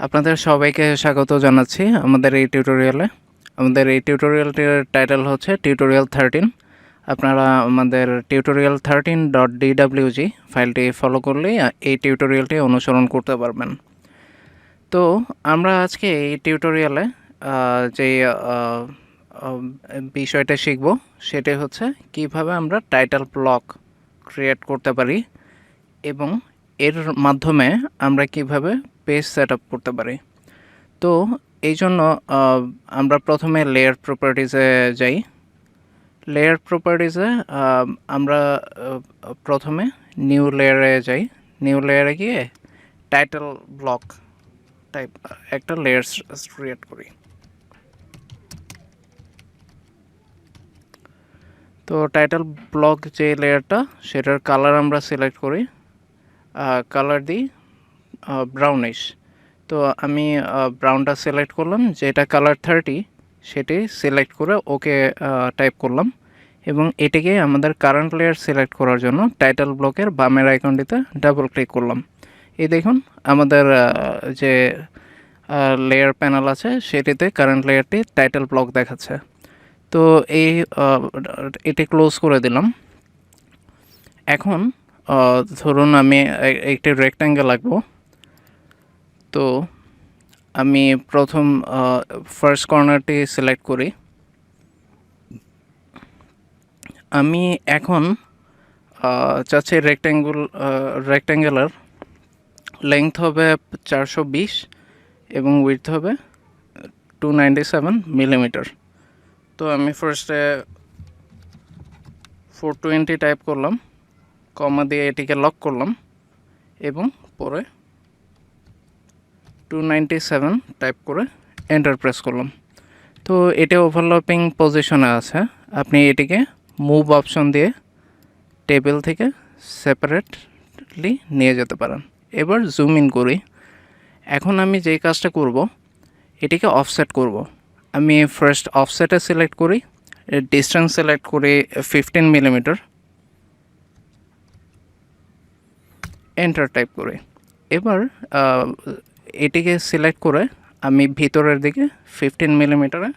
আপনাদের সবাইকে স্বাগত জানাচ্ছি আমাদের এই টিউটোরিয়ালে। আমাদের এই টিউটোরিয়ালটির টাইটেল হচ্ছে টিউটোরিয়াল 13। আপনারা আমাদের tutorial13.dwg ফাইলটি ফলো করলেই এই টিউটোরিয়ালটি অনুসরণ করতে পারবেন। তো আমরা আজকে এই টিউটোরিয়ালে যে বিষয়টা শিখব সেটা হচ্ছে কিভাবে আমরা টাইটেল ব্লক ক্রিয়েট করতে পারি এবং এর মাধ্যমে আমরা কিভাবে পেজ সেটআপ করতে পারি। তো এই জন্য আমরা প্রথমে লেয়ার প্রপার্টিজে যাই। লেয়ার প্রপার্টিজে আমরা প্রথমে নিউ লেয়ারে যাই। নিউ লেয়ারে গিয়ে টাইটেল ব্লক টাইপ একটা লেয়ার ক্রিয়েট করি। তো টাইটেল ব্লক যে লেয়ারটা সেটার কালার আমরা সিলেক্ট করি, কালার দিই ব্রাউনিশ। তো আমি ব্রাউনটা সিলেক্ট করলাম, যেটা কালার 30 সেটি সিলেক্ট করে ওকে টাইপ করলাম এবং এটিকে আমাদের কারেন্ট লেয়ার সিলেক্ট করার জন্য টাইটেল ব্লকের বামের আইকনটিতে ডাবল ক্লিক করলাম। এই দেখুন আমাদের যে লেয়ার প্যানেল আছে সেটিতে কারেন্ট লেয়ারটি টাইটেল ব্লক দেখাচ্ছে। তো এটি ক্লোজ করে দিলাম। এখন ধরুন আমি একটি রেক্ট্যাঙ্গেল আঁকবো। তো আমি প্রথম ফার্স্ট কর্নারটি সিলেক্ট করি। আমি এখন চাচ্ছি রেক্ট্যাঙ্গুলার লেংথ হবে 420 এবং উইডথ হবে 297 মিলিমিটার। তো আমি ফার্স্টে 420 টাইপ করলাম, কমা দিয়ে এটিকে লক করলাম এবং পরে 297 টাইপ করে এন্টার প্রেস করলাম। তো এটা ওভারল্যাপিং পজিশনে আছে। আপনি এটিকে মুভ অপশন দিয়ে টেবিল থেকে সেপারেটলি নিয়ে যেতে পারেন। এবার জুম ইন করি। এখন আমি যেই কাজটা করব এটিকে অফসেট করব। আমি ফার্স্ট অফসেটে সিলেক্ট করি, ডিস্টেন্স সিলেক্ট করি 15 মিলিমিটার, এন্টার টাইপ করি। এবার এটিকে সিলেক্ট করে আমি ভিতরের দিকে 15 মিলিমিটারে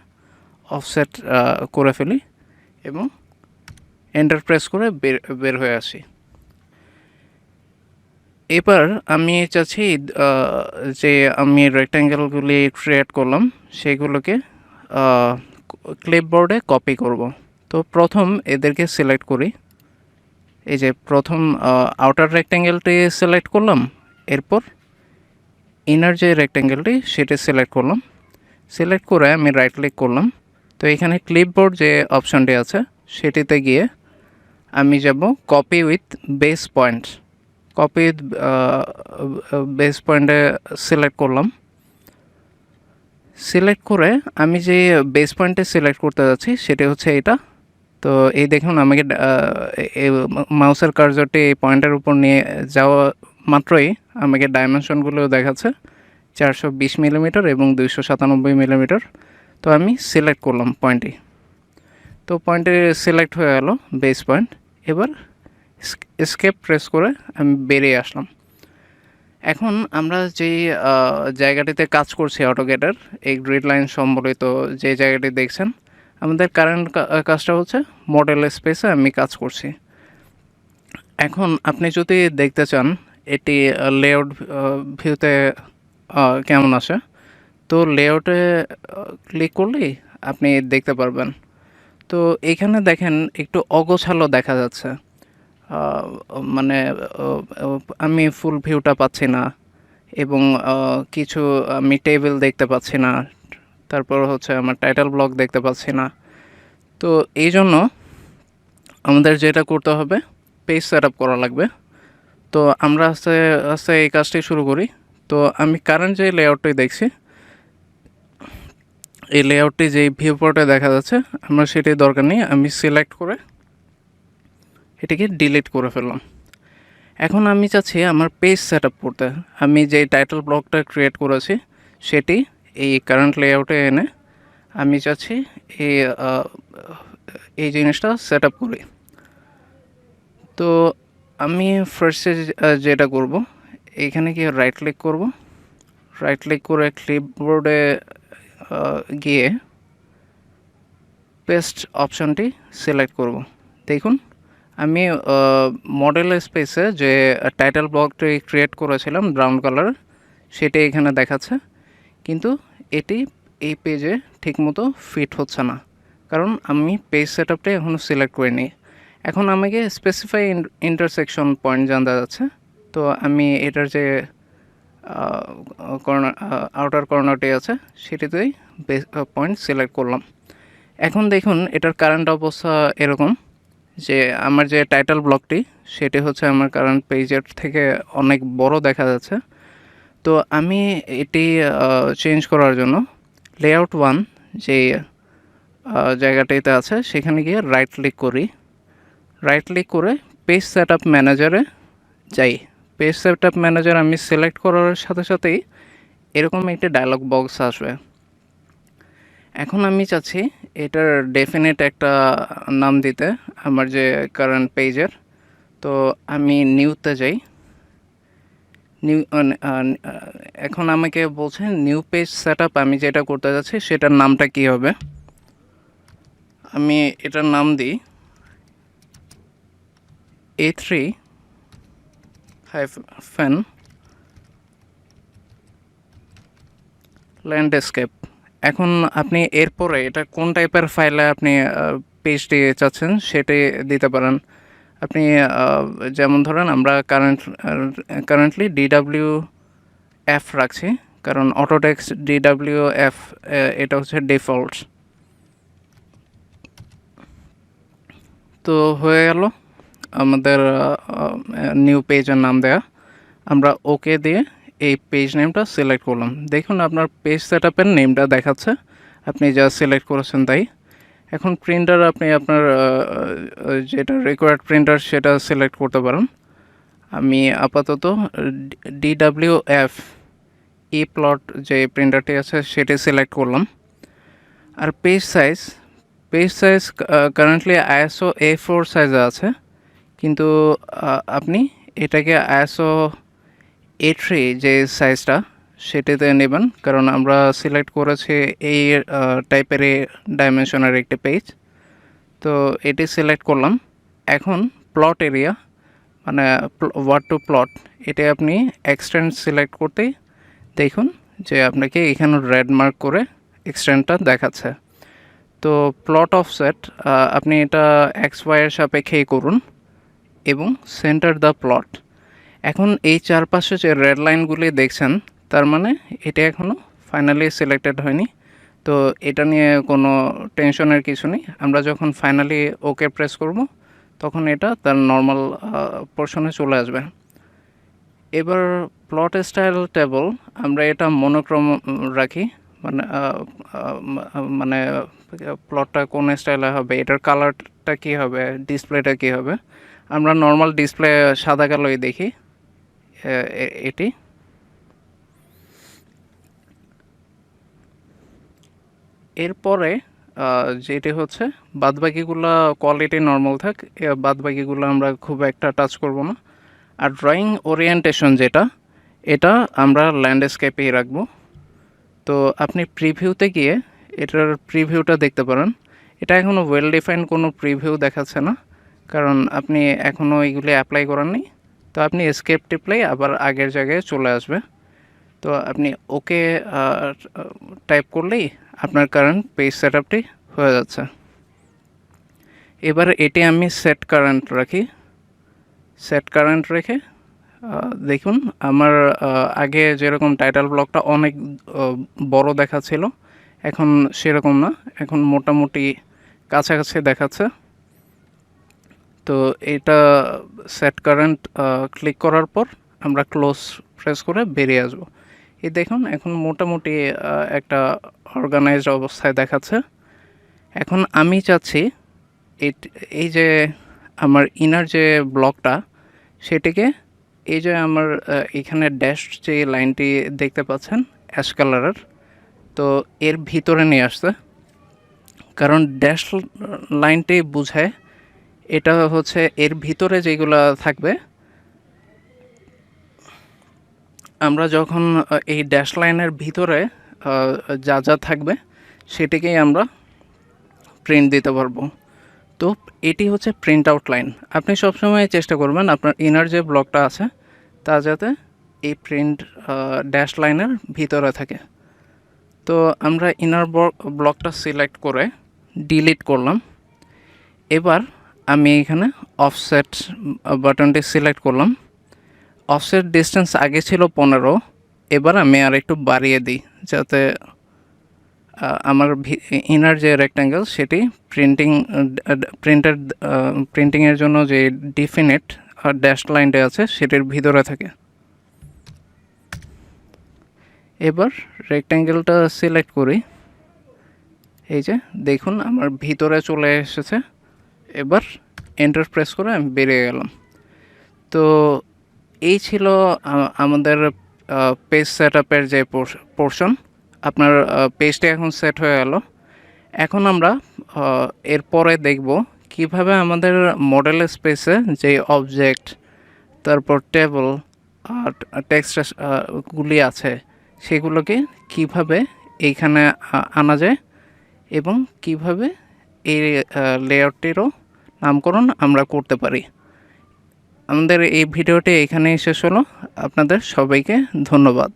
অফসেট করে ফেলি এবং এন্টার প্রেস করে বের হয়ে আসি। এবার আমি চাচ্ছি যে আমি রেক্ট্যাঙ্গেলগুলি ক্রিয়েট করলাম সেগুলোকে ক্লিপবোর্ডে কপি করব। তো প্রথম এদেরকে সিলেক্ট করি। এই যে প্রথম আউটার রেক্ট্যাঙ্গেলটি সিলেক্ট করলাম, এরপর ইনার যে রেক্ট্যাঙ্গেলটি সেটি সিলেক্ট করলাম। সিলেক্ট করে আমি রাইট ক্লিক করলাম। তো এখানে ক্লিপবোর্ড যে অপশানটি আছে সেটিতে গিয়ে আমি যাব copy with base point. Copy with base পয়েন্টে সিলেক্ট করলাম। সিলেক্ট করে আমি যে বেস পয়েন্টে সিলেক্ট করতে যাচ্ছি সেটি হচ্ছে এটা। তো এই দেখুন আমাকে মাউসের কার্সরটি এই পয়েন্টের উপর নিয়ে যাওয়া মাত্রই আমাকে ডাইমেনশনগুলো দেখাচ্ছে 420 মিলিমিটার এবং 297 মিলিমিটার। তো আমি সিলেক্ট করলাম পয়েন্টটি। তো পয়েন্টে সিলেক্ট হয়ে গেল বেস পয়েন্ট। এবার এসকেপ প্রেস করে আমি বেরিয়ে আসলাম। এখন আমরা যেই জায়গাটিতে কাজ করছি অটোক্যাডের এই গ্রিড লাইন সম্বলিত যে জায়গাটি দেখছেন, আমাদের কারেন্ট কাজটা হচ্ছে মডেল স্পেসে আমি কাজ করছি। এখন আপনি যদি দেখতে চান এটি লেআউট ভিউতে কেমন আসে, তো লেআউটে ক্লিক করলেই আপনি দেখতে পারবেন। তো এখানে দেখেন একটু অগোছালো দেখা যাচ্ছে, মানে আমি ফুল ভিউটা পাচ্ছি না এবং কিছু আমি টেবিল দেখতে পাচ্ছি না, তারপর হচ্ছে আমার টাইটেল ব্লক দেখতে পাচ্ছি না। তো এই জন্য আমাদের যেটা করতে হবে পেজ সেট আপ করা লাগবে। তো আমরা আস্তে আস্তে এই কাজটি শুরু করি। তো আমি কারেন্ট যে লেআউটটি দেখছি, এই লেআউটটি যেই ভিউ পোর্টে দেখা যাচ্ছে আমার সেটি দরকার নেই। আমি সিলেক্ট করে এটিকে ডিলিট করে ফেললাম। এখন আমি চাচ্ছি আমার পেজ সেট আপ করতে। আমি যে টাইটেল ব্লকটা ক্রিয়েট করেছি সেটি এই কারেন্ট লেআউটে এনে আমি চাচ্ছি এই জিনিসটা সেট আপ করি। তো আমি ফার্স্টে যেটা করব, এইখানে গিয়ে রাইট ক্লিক করব। রাইট ক্লিক করে ক্লিপবোর্ডে গিয়ে পেস্ট অপশানটি সিলেক্ট করব। দেখুন আমি মডেল স্পেসে যে টাইটেল ব্লকটি ক্রিয়েট করেছিলাম ব্রাউন কালার, সেটি এখানে দেখাচ্ছে, কিন্তু এটি এই পেজে ঠিকমতো ফিট হচ্ছে না, কারণ আমি পেজ সেটআপটা এখনও সিলেক্ট করিনি। এখন আমাকে স্পেসিফাই ইন্টারসেকশন পয়েন্ট জানতে যাচ্ছে, তো আমি এটার যে কর্নার আউটার কর্নারটি আছে সেটিতেই পয়েন্ট সিলেক্ট করলাম। এখন দেখুন এটার কারেন্ট অবস্থা এরকম যে আমার যে টাইটেল ব্লকটি সেটি হচ্ছে আমার কারেন্ট পেজের থেকে অনেক বড় দেখা যাচ্ছে। তো আমি এটি চেঞ্জ করার জন্য লেআউট 1 যে জায়গাটিতে আছে সেখানে গিয়ে রাইট ক্লিক করি। রাইট ক্লিক করে পেজ সেটআপ ম্যানেজারে যাই। পেজ সেটআপ ম্যানেজার আমি সিলেক্ট করার সাথে সাথেই এরকম একটি ডায়লগ বক্স আসবে। এখন আমি চাচ্ছি এটার ডেফিনেট একটা নাম দিতে আমার যে কারেন্ট পেজের। তো আমি নিউতে যাই। নিউ এখন আমাকে বলছে নিউ পেজ সেটআপ, আমি যেটা করতে যাচ্ছি সেটার নামটা কী হবে। আমি এটার নাম দিই A3 হাইফেন ল্যান্ডস্কেপ। এখন আপনি এরপরে এটা কোন টাইপের ফাইলে আপনি পেজটি চাচ্ছেন সেটি দিতে পারেন। আপনি যেমন ধরেন আমরা কারেন্টলি DWF রাখছি, কারণ অটোটেক্সট DWF এটা হচ্ছে ডিফল্ট। তো হয়ে গেল আমাদের নিউ পেজের নাম দেয়া। আমরা ওকে দিয়ে এই পেজ নেমটা সিলেক্ট করলাম। দেখুন আপনার পেজ সেটআপের নেমটা দেখাচ্ছে, আপনি যা সিলেক্ট করেছেন তাই। এখন প্রিন্টার আপনি আপনার যেটা রিকোয়ার্ড প্রিন্টার সেটা সিলেক্ট করতে পারেন। আমি আপাতত DWF ই প্লট যে প্রিন্টারটি আছে সেটি সিলেক্ট করলাম। আর page size currently ISO A4 সাইজে আছে, কিন্তু আপনি এটাকে ISO A3 যে সাইজটা সেটিতে নেবেন, কারণ আমরা সিলেক্ট করেছি এই টাইপেরই ডাইমেনশনের একটি পেজ। তো এটি সিলেক্ট করলাম। এখন প্লট এরিয়া মানে ওয়ার্ড টু প্লট, এটা আপনি এক্সটেন্ড সিলেক্ট করতেই দেখুন যে আপনাকে এখানে রেড মার্ক করে এক্সটেন্ডটা দেখাচ্ছে। তো প্লট অফসেট আপনি এটা XY এর সাপেক্ষেই করুন এবং সেন্টার দ্য প্লট। এখন এই চারপাশে যে রেড লাইনগুলি দেখছেন তার মানে এটা এখনও ফাইনালি সিলেক্টেড হয়নি। তো এটা নিয়ে কোনো টেনশনের কিছু নেই। আমরা যখন ফাইনালি ওকে প্রেস করব তখন এটা তার নর্মাল পোর্শনে চলে আসবে। এবার প্লট স্টাইল টেবল আমরা এটা মনোক্রম রাখি, মানে প্লটটা কোন স্টাইলে হবে, এটার কালারটা কী হবে, ডিসপ্লেটা কী হবে। আমরা নর্মাল ডিসপ্লে সাদা কালোই দেখি এটি। এরপরে যেটি হচ্ছে বাদবাকিগুলো কোয়ালিটি নর্মাল থাক, বাদবাকিগুলো আমরা খুব একটা টাচ করব না। আর ড্রয়িং ওরিয়েন্টেশন যেটা, এটা আমরা ল্যান্ডস্কেপেই রাখবো। তো আপনি প্রিভিউতে গিয়ে এটার প্রিভিউটা দেখতে পারেন। এটা এখনও ওয়েল ডিফাইন্ড কোনো প্রিভিউ দেখাচ্ছে না, কারণ আপনি এখনও এগুলি অ্যাপ্লাই করেননি। তো আপনি এসকেপ টিপলেই আবার আগের জায়গায় চলে আসবে। তো আপনি ওকে টাইপ করলেই আপনার কারেন্ট পেজ সেটআপটি হয়ে যাচ্ছে। এবার এটি আমি সেট কারেন্ট রাখি। সেট কারেন্ট রেখে দেখুন আমার আগে যেরকম টাইটেল ব্লকটা অনেক বড় দেখাচ্ছিল, এখন সেরকম না, এখন মোটামুটি কাছাকাছি দেখাচ্ছে। তো এটা সেট কারেন্ট ক্লিক করার পর আমরা ক্লোজ প্রেস করে বেরিয়ে আসবো। এই দেখুন এখন মোটামুটি একটা অর্গানাইজড অবস্থায় দেখাচ্ছে। এখন আমি চাচ্ছি এই যে আমার ইনার যে ব্লকটা সেটিকে এই যে আমার এখানে ড্যাশ যে লাইনটি দেখতে পাচ্ছেন অ্যাশ কালারের, তো এর ভিতরে নিয়ে আসতে, কারণ ড্যাশ লাইনটি বোঝায় এটা হচ্ছে এর ভিতরে যেগুলো থাকবে আমরা যখন এই ড্যাশ লাইনের ভিতরে যা যা থাকবে সেটিকেই আমরা প্রিন্ট দিতে পারবো। তো এটি হচ্ছে প্রিন্ট আউট লাইন। আপনি সবসময় চেষ্টা করবেন আপনার ইনার যে ব্লকটা আছে তা যাতে এই প্রিন্ট ড্যাশ লাইনের ভিতরে থাকে। তো আমরা ইনার ব্লকটা সিলেক্ট করে ডিলিট করলাম। এবার আমি এখানে অফসেট বাটনটি সিলেক্ট করলাম। অফসেট ডিস্টেন্স আগে ছিল 15, এবার আমি আর একটু বাড়িয়ে দিই যাতে আমার ইনার যে রেক্ট্যাঙ্গেল সেটি প্রিন্টিংয়ের জন্য যে ডিফিনিট ড্যাশ লাইনটা আছে সেটির ভিতরে থাকে। এবার রেক্ট্যাঙ্গেলটা সিলেক্ট করি, এই যে দেখুন আমার ভিতরে চলে এসেছে। এবার এন্টার প্রেস করে আমি বেরিয়ে গেলাম। তো এই ছিল আমাদের পেজ সেট আপের যে পোর্শন। আপনার পেজটা এখন সেট হয়ে গেল। এখন আমরা এরপরে দেখব কিভাবে আমাদের মডেল স্পেসে যে অবজেক্ট, তারপর টেবল আর টেক্সট গুলি আছে সেগুলোকে কিভাবে এইখানে আনা যায় এবং কিভাবে এই লেআউটটিরও নামকরণ আমরা করতে পারি। আমাদের এই ভিডিওটি এখানেই শেষ হলো। আপনাদের সবাইকে ধন্যবাদ।